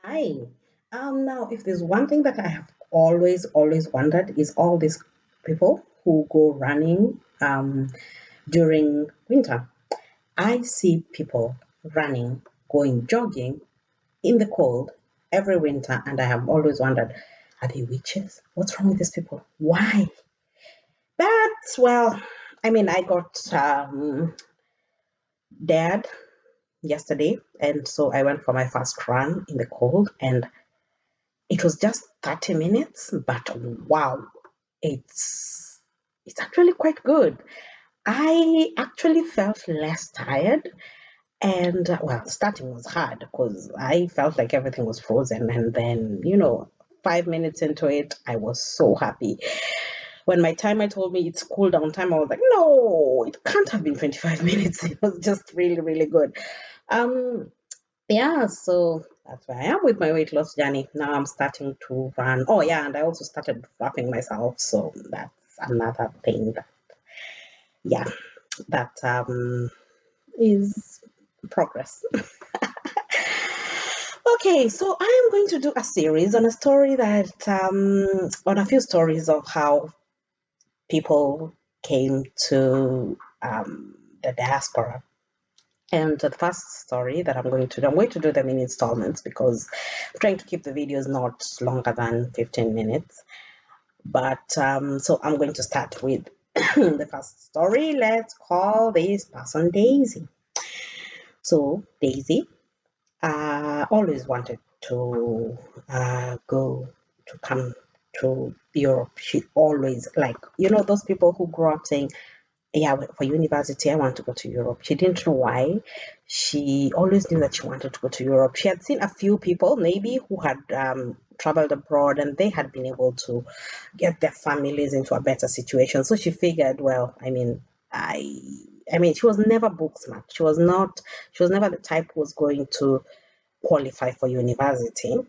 Hi. Now, if there's one thing that I have always wondered is all these people who go running during winter. I see people running, going jogging in the cold every winter, and I have always wondered, are they witches? What's wrong with these people? Why? But well, I mean, I got dared yesterday, and so I went for my first run in the cold, and it was just 30 minutes, but wow, it's it's actually quite good. I actually felt less tired, and well, starting was hard because I felt like everything was frozen, and then 5 minutes into it, I was so happy. When my timer told me it's cool down time, I was like, no, it can't have been 25 minutes. It was just really, really good. Um, yeah, so that's where I am with my weight loss journey. Now I'm starting to run. Oh, yeah, and I also started wrapping myself. So that's another thing that, yeah, that is progress. Okay, so I am going to do a series on a story that, on a few stories of how people came to the diaspora. And the first story that I'm going to do them in installments because I'm trying to keep the videos not longer than 15 minutes. But so I'm going to start with the first story. Let's call this person Daisy. So Daisy always wanted to go to come to Europe. She always like those people who grow up saying, yeah, for university, I want to go to Europe. She didn't know why. She always knew that she wanted to go to Europe. She had seen a few people, maybe, who had traveled abroad and they had been able to get their families into a better situation. So she figured, well, I, she was never book smart. She was never the type who was going to qualify for university.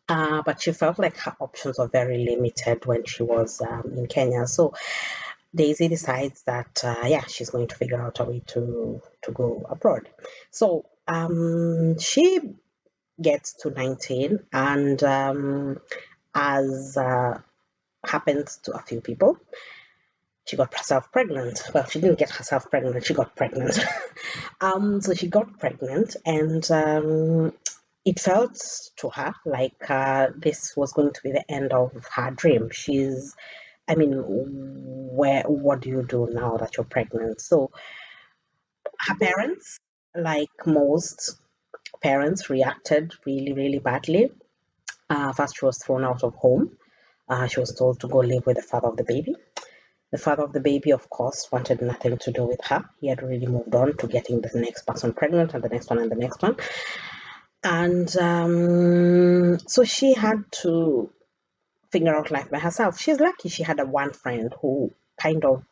But she felt like her options were very limited when she was in Kenya. So Daisy decides that yeah, she's going to figure out a way to go abroad. So she gets to 19, and as happens to a few people, she got herself pregnant. Well, she didn't get herself pregnant; she got pregnant. So she got pregnant, and it felt to her like this was going to be the end of her dream. What do you do now that you're pregnant? So her parents, like most parents, reacted really, really badly. First, she was thrown out of home. She was told to go live with the father of the baby. The father of the baby, of course, wanted nothing to do with her. He had already moved on to getting the next person pregnant and the next one and the next one. And so she had to figure out life by herself. She's lucky she had a one friend who kind of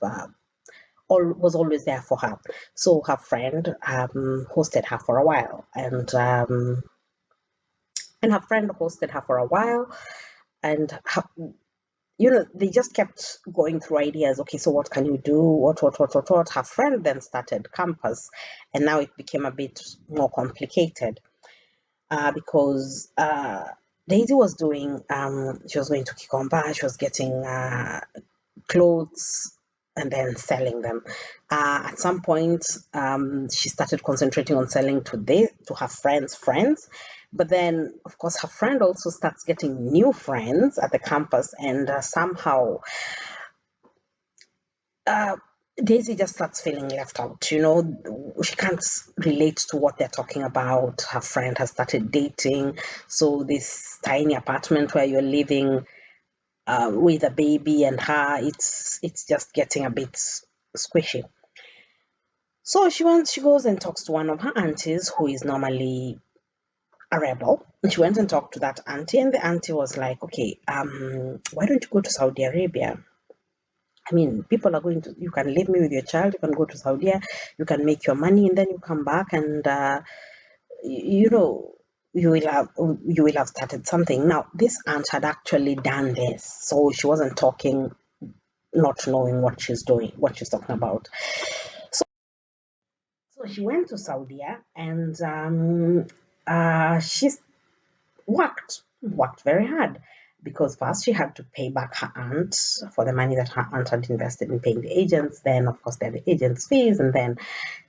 was always there for her. So her friend hosted her for a while, and her friend hosted her for a while, and they just kept going through ideas. Okay, so what can you do? What? Her friend then started campus, and now it became a bit more complicated because Daisy was doing. She was going to Kikomba. She was getting clothes and then selling them. At some point, she started concentrating on selling to her friends. But then, of course, her friend also starts getting new friends at the campus, and somehow uh, Daisy just starts feeling left out. She can't relate to what they're talking about. Her friend has started dating, so this tiny apartment where you're living with a baby and her, it's just getting a bit squishy. So she goes and talks to one of her aunties who is normally a rebel. And she went and talked to that auntie, and the auntie was like, okay, why don't you go to Saudi Arabia? People are going to, you can leave me with your child, you can go to Saudi, you can make your money, and then you come back and, you know, you will have started something. Now, this aunt had actually done this, so she wasn't talking not knowing what she's doing, what she's talking about. So she went to Saudi and she worked very hard, because first she had to pay back her aunt for the money that her aunt had invested in paying the agents. Then, of course, there are the agents' fees, and then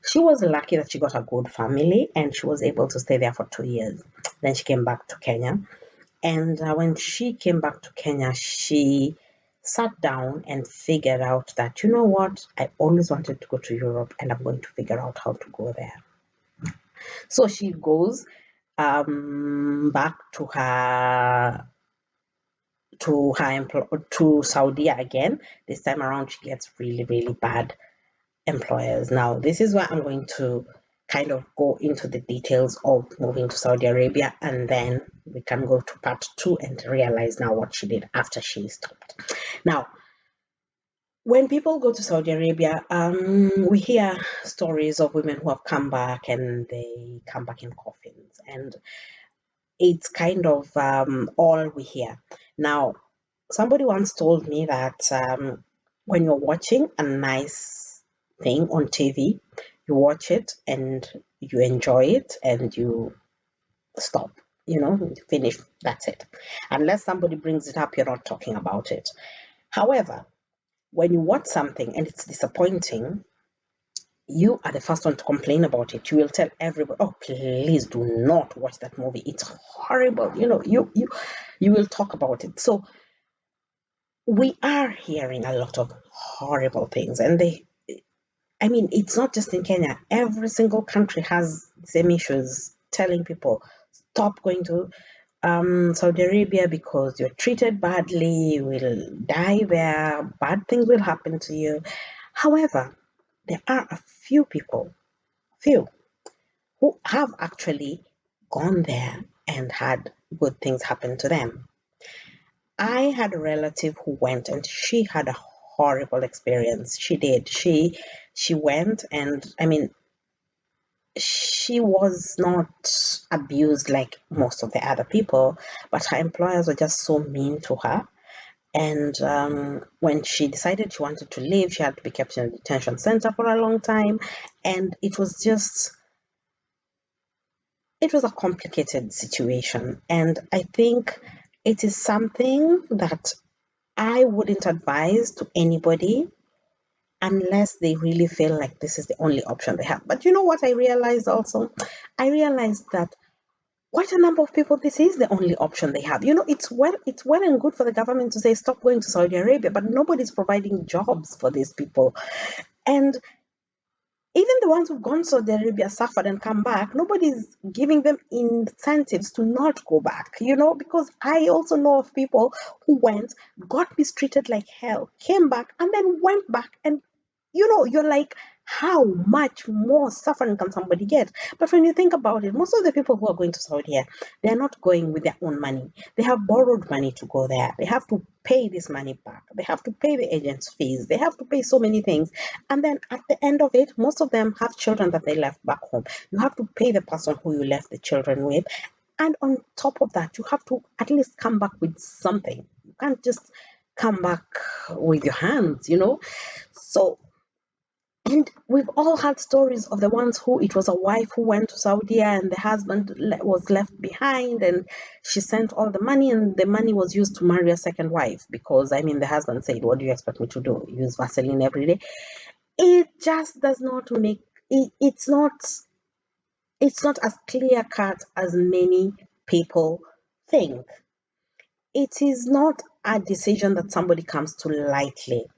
she was lucky that she got a good family and she was able to stay there for 2 years. Then she came back to Kenya. And when she came back to Kenya, she sat down and figured out that, you know what, I always wanted to go to Europe and I'm going to figure out how to go there. So she goes back to Saudi again. This time around, she gets really, really bad employers. Now, this is where I'm going to kind of go into the details of moving to Saudi Arabia, and then we can go to part 2 and realize now what she did after she stopped. Now, when people go to Saudi Arabia, we hear stories of women who have come back and they come back in coffins, and it's kind of all we hear. Now, somebody once told me that when you're watching a nice thing on TV, you watch it and you enjoy it and you stop, finish, that's it. Unless somebody brings it up, you're not talking about it. However, when you watch something and it's disappointing, you are the first one to complain about it. You will tell everybody, oh, please do not watch that movie. It's horrible. You will talk about it. So we are hearing a lot of horrible things, and it's not just in Kenya. Every single country has the same issues, telling people, stop going to Saudi Arabia because you're treated badly, you will die there, bad things will happen to you. However, there are a few people, who have actually gone there and had good things happen to them. I had a relative who went and she had a horrible experience. She did. She went, and she was not abused like most of the other people, but her employers were just so mean to her. And when she decided she wanted to leave, she had to be kept in a detention center for a long time. And it was a complicated situation. And I think it is something that I wouldn't advise to anybody unless they really feel like this is the only option they have. But you know what I realized also? I realized that quite a number of people, this is the only option they have. It's well and good for the government to say stop going to Saudi Arabia, but nobody's providing jobs for these people. And even the ones who've gone to Saudi Arabia, suffered and come back, nobody's giving them incentives to not go back, because I also know of people who went, got mistreated like hell, came back, and then went back. And, you're like, how much more suffering can somebody get? But when you think about it, most of the people who are going to Saudi Arabia, they're not going with their own money. They have borrowed money to go there. They have to pay this money back. They have to pay the agent's fees. They have to pay so many things. And then at the end of it, most of them have children that they left back home. You have to pay the person who you left the children with. And on top of that, you have to at least come back with something. You can't just come back with your hands, So, and we've all had stories of the ones who it was a wife who went to Saudi and the husband was left behind, and she sent all the money, and the money was used to marry a second wife because, the husband said, what do you expect me to do? Use Vaseline every day? It just does not make it, it's not as clear cut as many people think. It is not a decision that somebody comes to lightly.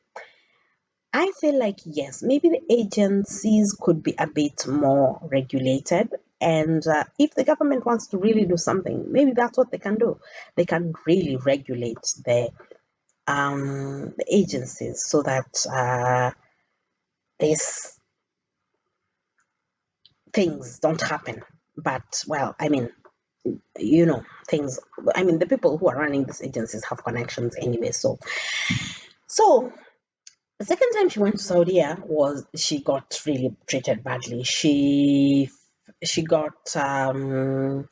I feel like, yes, maybe the agencies could be a bit more regulated. And if the government wants to really do something, maybe that's what they can do. They can really regulate the agencies so that these things don't happen. But, well, things, the people who are running these agencies have connections anyway. So the second time she went to Saudi was she got really treated badly. She got a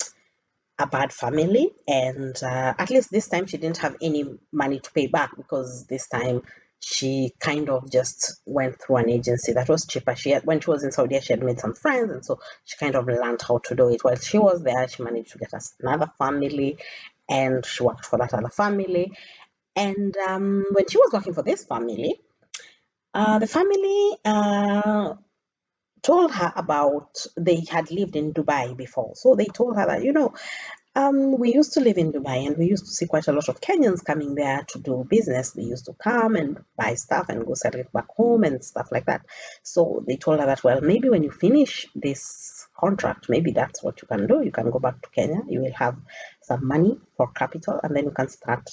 bad family, and at least this time she didn't have any money to pay back, because this time she kind of just went through an agency that was cheaper. When she was in Saudi, she had made some friends, and so she kind of learned how to do it. While she was there, she managed to get us another family, and she worked for that other family. And when she was working for this family, the family told her about they had lived in Dubai before. So they told her that, we used to live in Dubai and we used to see quite a lot of Kenyans coming there to do business. They used to come and buy stuff and go sell it back home and stuff like that. So they told her that, well, maybe when you finish this contract, maybe that's what you can do. You can go back to Kenya. You will have some money for capital, and then you can start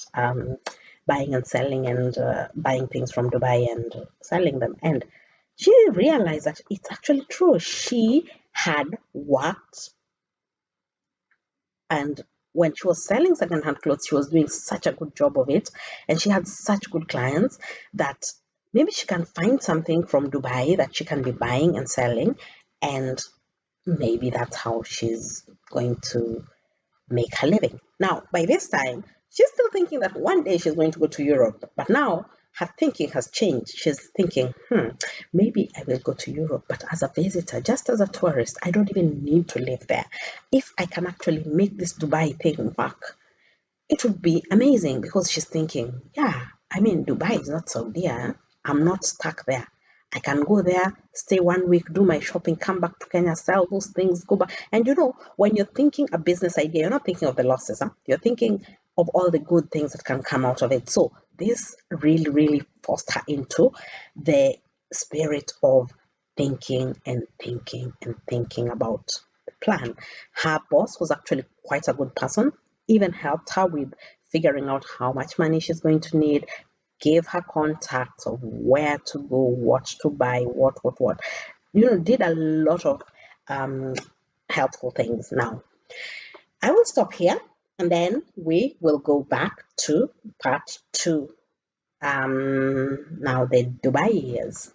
buying and selling and buying things from Dubai and selling them. And she realized that it's actually true. She had worked, and when she was selling secondhand clothes, she was doing such a good job of it, and she had such good clients that maybe she can find something from Dubai that she can be buying and selling, and maybe that's how she's going to make her living. Now, by this time, she's still thinking that one day she's going to go to Europe, but now her thinking has changed. She's thinking, maybe I will go to Europe, but as a visitor, just as a tourist, I don't even need to live there. If I can actually make this Dubai thing work, it would be amazing, because she's thinking, yeah, I mean, Dubai is not Saudi. I'm not stuck there. I can go there, stay 1 week, do my shopping, come back to Kenya, sell those things, go back. And when you're thinking a business idea, you're not thinking of the losses. You're thinking of all the good things that can come out of it. So this really, really forced her into the spirit of thinking and thinking and thinking about the plan. Her boss was actually quite a good person, even helped her with figuring out how much money she's going to need, gave her contacts of where to go, what to buy, what. Did a lot of um, helpful things. Now, I will stop here, and then we will go back to part two. Now, the Dubai years.